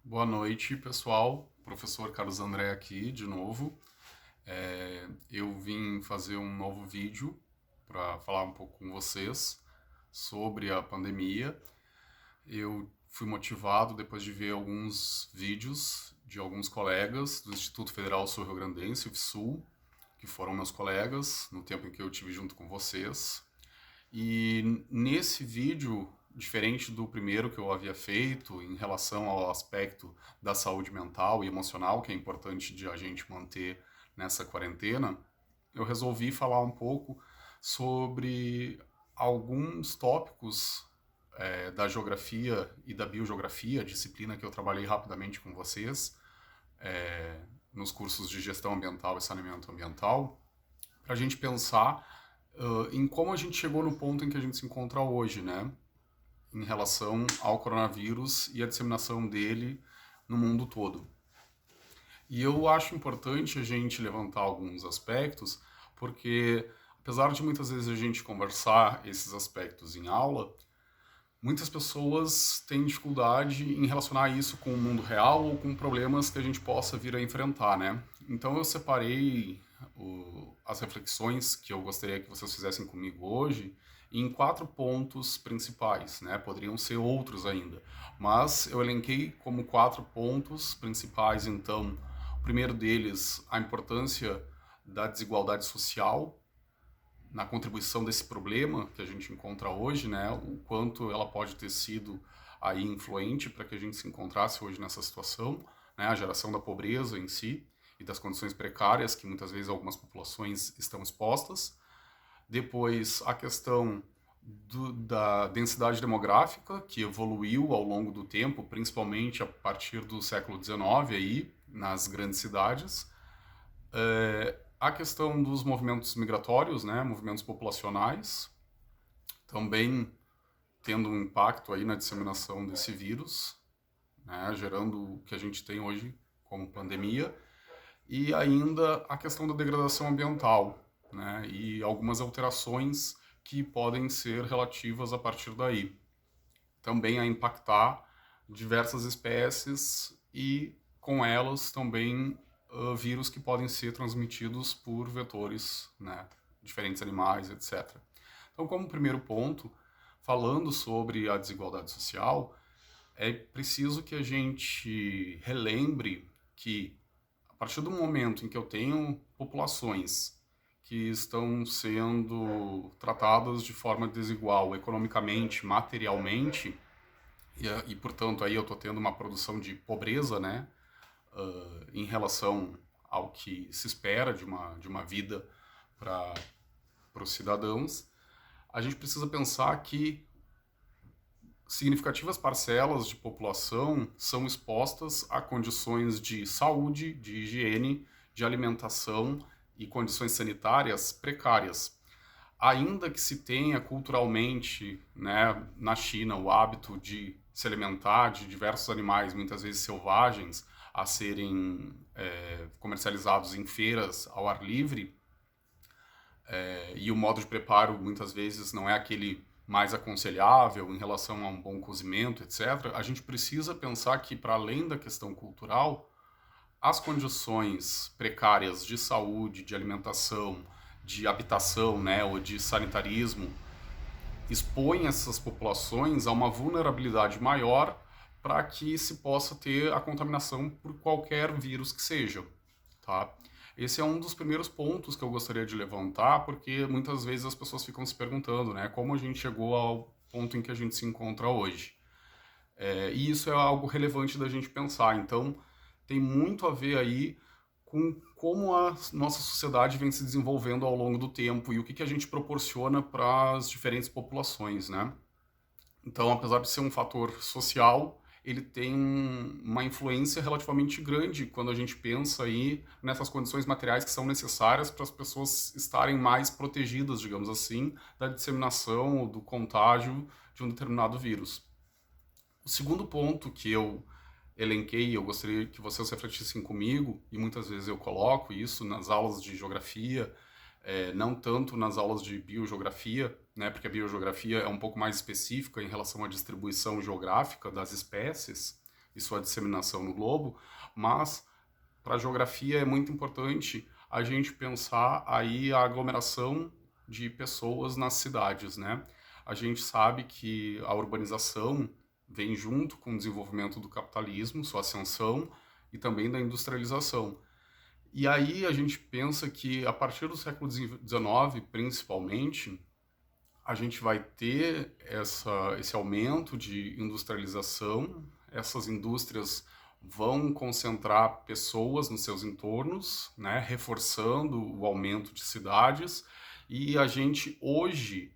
Boa noite, pessoal. Professor Carlos André aqui, de novo. Eu vim fazer um novo vídeo para falar um pouco com vocês sobre a pandemia. Eu fui motivado depois de ver alguns vídeos de alguns colegas do Instituto Federal Sul-Rio-Grandense, o IFSU, que foram meus colegas no tempo em que eu tive junto com vocês. E nesse vídeo, diferente do primeiro que eu havia feito em relação ao aspecto da saúde mental e emocional, que é importante de a gente manter nessa quarentena, eu resolvi falar um pouco sobre alguns tópicos da geografia e da biogeografia, disciplina que eu trabalhei rapidamente com vocês, nos cursos de gestão ambiental e saneamento ambiental, para a gente pensar em como a gente chegou no ponto em que a gente se encontra hoje, né? Em relação ao coronavírus e a disseminação dele no mundo todo. E eu acho importante a gente levantar alguns aspectos, porque apesar de muitas vezes a gente conversar esses aspectos em aula, muitas pessoas têm dificuldade em relacionar isso com o mundo real ou com problemas que a gente possa vir a enfrentar, né? Então eu separei as reflexões que eu gostaria que vocês fizessem comigo hoje em 4 pontos principais, né? Poderiam ser outros ainda, mas eu elenquei como 4 pontos principais. Então, o primeiro deles, a importância da desigualdade social na contribuição desse problema que a gente encontra hoje, né? O quanto ela pode ter sido aí influente para que a gente se encontrasse hoje nessa situação, né? A geração da pobreza em si e das condições precárias que muitas vezes algumas populações estão expostas. Depois, a questão da densidade demográfica, que evoluiu ao longo do tempo, principalmente a partir do século XIX, aí, nas grandes cidades. A questão dos movimentos migratórios, né, movimentos populacionais, também tendo um impacto aí na disseminação desse vírus, né, gerando o que a gente tem hoje como pandemia. E ainda a questão da degradação ambiental, né, e algumas alterações que podem ser relativas a partir daí. Também a impactar diversas espécies e, com elas, também vírus que podem ser transmitidos por vetores, né, diferentes animais, etc. Então, como primeiro ponto, falando sobre a desigualdade social, é preciso que a gente relembre que a partir do momento em que eu tenho populações que estão sendo tratadas de forma desigual economicamente, materialmente, portanto aí eu estou tendo uma produção de pobreza, né, em relação ao que se espera de uma vida para os cidadãos, a gente precisa pensar que significativas parcelas de população são expostas a condições de saúde, de higiene, de alimentação e condições sanitárias precárias. Ainda que se tenha culturalmente, né, na China o hábito de se alimentar de diversos animais, muitas vezes selvagens, a serem comercializados em feiras ao ar livre, e o modo de preparo muitas vezes não é aquele mais aconselhável em relação a um bom cozimento, etc., a gente precisa pensar que, para além da questão cultural, as condições precárias de saúde, de alimentação, de habitação, né, ou de sanitarismo, expõem essas populações a uma vulnerabilidade maior para que se possa ter a contaminação por qualquer vírus que seja, tá? Esse é um dos primeiros pontos que eu gostaria de levantar, porque muitas vezes as pessoas ficam se perguntando, né, como a gente chegou ao ponto em que a gente se encontra hoje. E isso é algo relevante da gente pensar. Então, tem muito a ver aí com como a nossa sociedade vem se desenvolvendo ao longo do tempo e o que a gente proporciona para as diferentes populações, né? Então, apesar de ser um fator social, ele tem uma influência relativamente grande quando a gente pensa aí nessas condições materiais que são necessárias para as pessoas estarem mais protegidas, digamos assim, da disseminação ou do contágio de um determinado vírus. O segundo ponto que eu elenquei, eu gostaria que vocês refletissem comigo, e muitas vezes eu coloco isso nas aulas de geografia, não tanto nas aulas de biogeografia, né, porque a biogeografia é um pouco mais específica em relação à distribuição geográfica das espécies e sua disseminação no globo, mas para a geografia é muito importante a gente pensar aí a aglomeração de pessoas nas cidades, né? A gente sabe que a urbanização vem junto com o desenvolvimento do capitalismo, sua ascensão, e também da industrialização. E aí a gente pensa que a partir do século XIX, principalmente, a gente vai ter esse aumento de industrialização, essas indústrias vão concentrar pessoas nos seus entornos, né, reforçando o aumento de cidades, e a gente hoje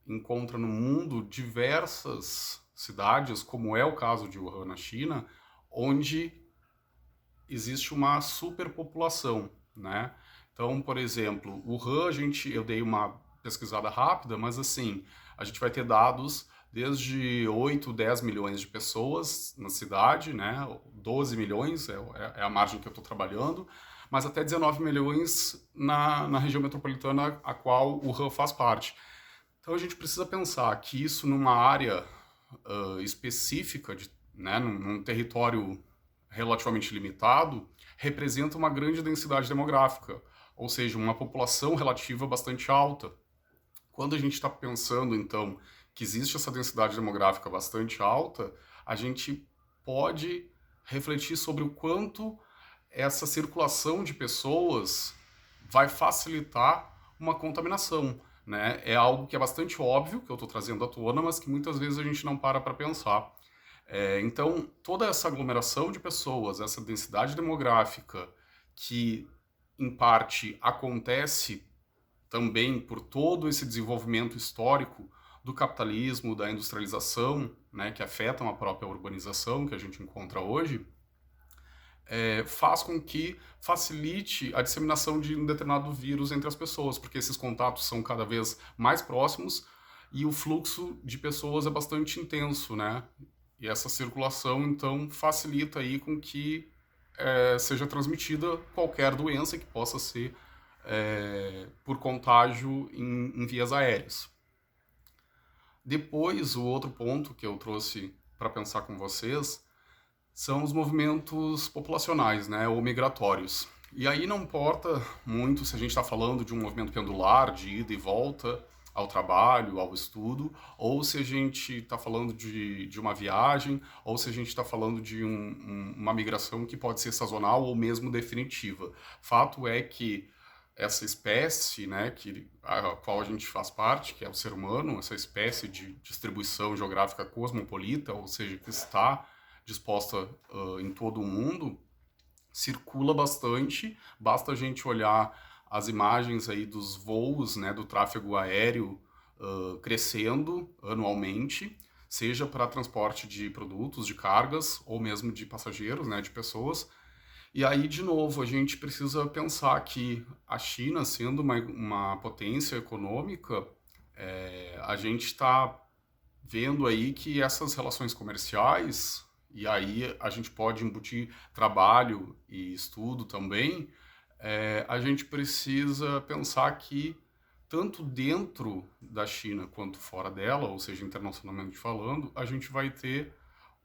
encontra no mundo diversas cidades, como é o caso de Wuhan, na China, onde existe uma superpopulação, né? Então, por exemplo, Wuhan, eu dei uma pesquisada rápida, mas assim, a gente vai ter dados desde 8, 10 milhões de pessoas na cidade, né? 12 milhões é a margem que eu estou trabalhando, mas até 19 milhões na região metropolitana a qual Wuhan faz parte. Então a gente precisa pensar que isso numa área específica, né, num território relativamente limitado, representa uma grande densidade demográfica, ou seja, uma população relativa bastante alta. Quando a gente está pensando, então, que existe essa densidade demográfica bastante alta, a gente pode refletir sobre o quanto essa circulação de pessoas vai facilitar uma contaminação, né? É algo que é bastante óbvio, que eu estou trazendo à tona, mas que muitas vezes a gente não para pensar. Então, toda essa aglomeração de pessoas, essa densidade demográfica, que em parte acontece também por todo esse desenvolvimento histórico do capitalismo, da industrialização, né, que afetam a própria urbanização que a gente encontra hoje, faz com que facilite a disseminação de um determinado vírus entre as pessoas, porque esses contatos são cada vez mais próximos e o fluxo de pessoas é bastante intenso, né? E essa circulação, então, facilita aí com que seja transmitida qualquer doença que possa ser por contágio em vias aéreas. Depois, o outro ponto que eu trouxe para pensar com vocês são os movimentos populacionais, né, ou migratórios. E aí não importa muito se a gente está falando de um movimento pendular, de ida e volta ao trabalho, ao estudo, ou se a gente está falando de uma viagem, ou se a gente está falando de uma migração que pode ser sazonal ou mesmo definitiva. Fato é que essa espécie, né, a qual a gente faz parte, que é o ser humano, essa espécie de distribuição geográfica cosmopolita, ou seja, que está disposta em todo o mundo, circula bastante. Basta a gente olhar as imagens aí dos voos, né, do tráfego aéreo crescendo anualmente, seja para transporte de produtos, de cargas, ou mesmo de passageiros, né, de pessoas. E aí, de novo, a gente precisa pensar que a China, sendo uma potência econômica, a gente está vendo aí que essas relações comerciais, e aí a gente pode embutir trabalho e estudo também, a gente precisa pensar que tanto dentro da China quanto fora dela, ou seja, internacionalmente falando, a gente vai ter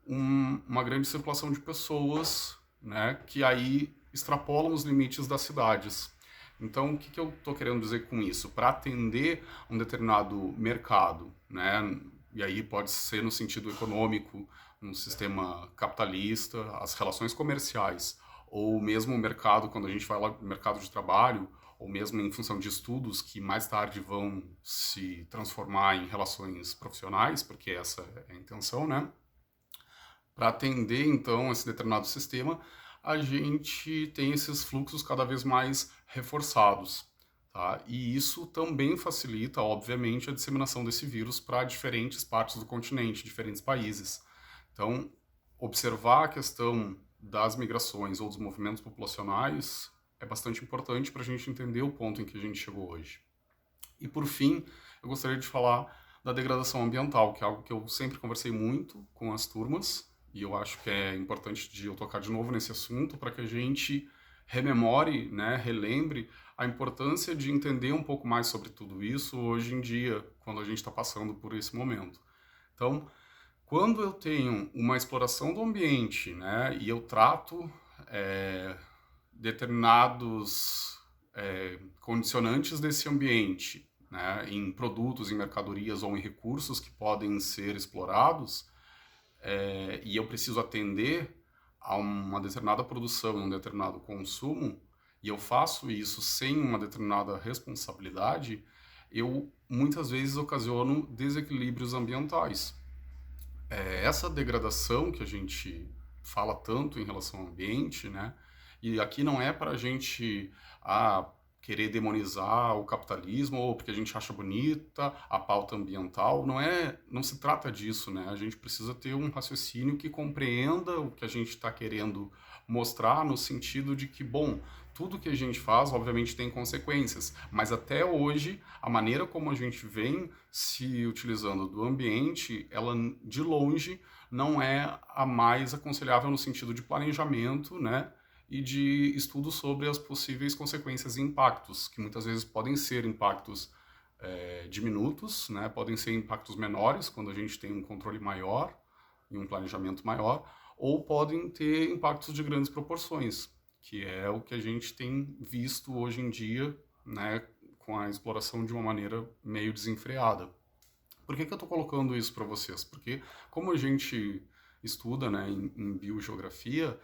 uma grande circulação de pessoas, né, que aí extrapolam os limites das cidades. Então, o que eu estou querendo dizer com isso? Para atender um determinado mercado, né, e aí pode ser no sentido econômico, no sistema capitalista, as relações comerciais, ou mesmo o mercado, quando a gente fala mercado de trabalho, ou mesmo em função de estudos que mais tarde vão se transformar em relações profissionais, porque essa é a intenção, né? Para atender, então, esse determinado sistema, a gente tem esses fluxos cada vez mais reforçados. Tá? E isso também facilita, obviamente, a disseminação desse vírus para diferentes partes do continente, diferentes países. Então, observar a questão das migrações ou dos movimentos populacionais é bastante importante para a gente entender o ponto em que a gente chegou hoje. E, por fim, eu gostaria de falar da degradação ambiental, que é algo que eu sempre conversei muito com as turmas, e eu acho que é importante eu tocar de novo nesse assunto para que a gente rememore, né, relembre a importância de entender um pouco mais sobre tudo isso hoje em dia, quando a gente está passando por esse momento. Então, Quando eu tenho uma exploração do ambiente, né, e eu trato determinados condicionantes desse ambiente, né, em produtos, em mercadorias ou em recursos que podem ser explorados, e eu preciso atender a uma determinada produção, um determinado consumo, e eu faço isso sem uma determinada responsabilidade, eu muitas vezes ocasiono desequilíbrios ambientais. Essa degradação que a gente fala tanto em relação ao ambiente, né? E aqui não é para a gente querer demonizar o capitalismo ou porque a gente acha bonita a pauta ambiental, não se trata disso, né? A gente precisa ter um raciocínio que compreenda o que a gente está querendo mostrar no sentido de que, bom, tudo que a gente faz, obviamente, tem consequências, mas até hoje, a maneira como a gente vem se utilizando do ambiente, ela, de longe, não é a mais aconselhável no sentido de planejamento, né? E de estudo sobre as possíveis consequências e impactos, que muitas vezes podem ser impactos diminutos, né? Podem ser impactos menores, quando a gente tem um controle maior e um planejamento maior, ou podem ter impactos de grandes proporções, que é o que a gente tem visto hoje em dia, né, com a exploração de uma maneira meio desenfreada. Por que eu estou colocando isso para vocês? Porque como a gente estuda, né, em biogeografia,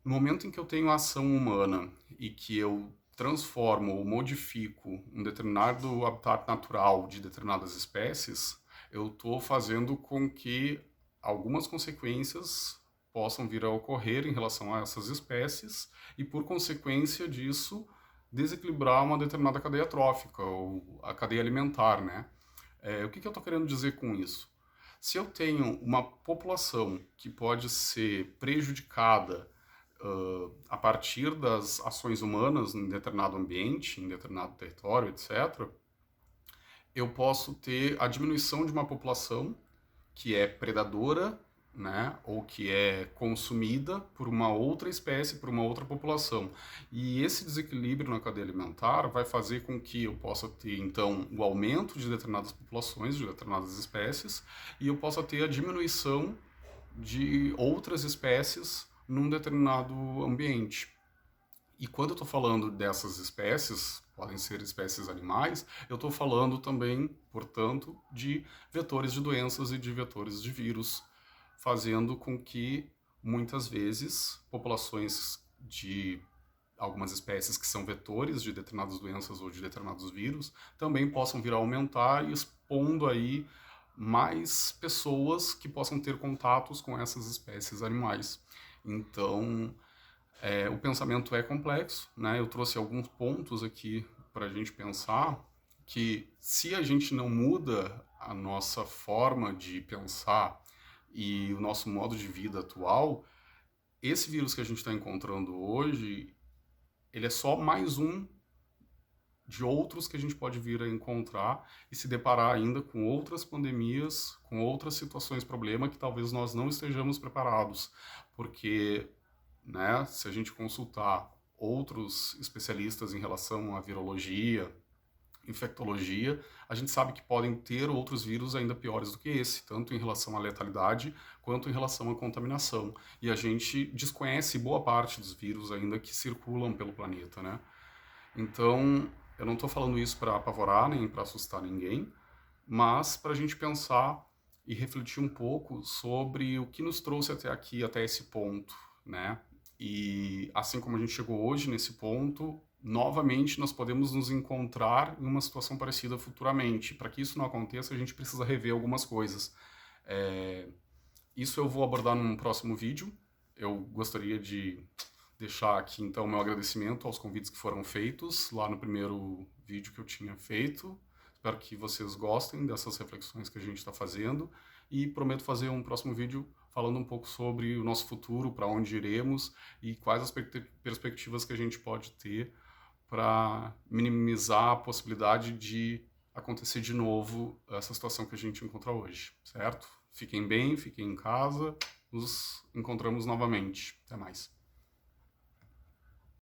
no momento em que eu tenho ação humana e que eu transformo ou modifico um determinado habitat natural de determinadas espécies, eu estou fazendo com que algumas consequências possam vir a ocorrer em relação a essas espécies e, por consequência disso, desequilibrar uma determinada cadeia trófica ou a cadeia alimentar, né? O que eu estou querendo dizer com isso? Se eu tenho uma população que pode ser prejudicada a partir das ações humanas em determinado ambiente, em determinado território, etc., eu posso ter a diminuição de uma população que é predadora, né, ou que é consumida por uma outra espécie, por uma outra população. E esse desequilíbrio na cadeia alimentar vai fazer com que eu possa ter, então, o aumento de determinadas populações, de determinadas espécies, e eu possa ter a diminuição de outras espécies num determinado ambiente. E quando eu estou falando dessas espécies, podem ser espécies animais, eu estou falando também, portanto, de vetores de doenças e de vetores de vírus, fazendo com que, muitas vezes, populações de algumas espécies que são vetores de determinadas doenças ou de determinados vírus, também possam vir a aumentar e expondo aí mais pessoas que possam ter contatos com essas espécies animais. Então, o pensamento é complexo, né? Eu trouxe alguns pontos aqui para a gente pensar que se a gente não muda a nossa forma de pensar e o nosso modo de vida atual, esse vírus que a gente está encontrando hoje, ele é só mais um de outros que a gente pode vir a encontrar e se deparar ainda com outras pandemias, com outras situações problema que talvez nós não estejamos preparados, porque, né, se a gente consultar outros especialistas em relação à virologia, infectologia, a gente sabe que podem ter outros vírus ainda piores do que esse, tanto em relação à letalidade quanto em relação à contaminação. E a gente desconhece boa parte dos vírus ainda que circulam pelo planeta, né? Então, eu não estou falando isso para apavorar nem para assustar ninguém, mas para a gente pensar e refletir um pouco sobre o que nos trouxe até aqui, até esse ponto, né? E assim como a gente chegou hoje nesse ponto, novamente nós podemos nos encontrar em uma situação parecida futuramente. Para que isso não aconteça, a gente precisa rever algumas coisas. Isso eu vou abordar num próximo vídeo. Eu gostaria de deixar aqui então meu agradecimento aos convites que foram feitos lá no primeiro vídeo que eu tinha feito. Espero que vocês gostem dessas reflexões que a gente está fazendo e prometo fazer um próximo vídeo falando um pouco sobre o nosso futuro, para onde iremos e quais as perspectivas que a gente pode ter para minimizar a possibilidade de acontecer de novo essa situação que a gente encontra hoje, certo? Fiquem bem, fiquem em casa, nos encontramos novamente. Até mais.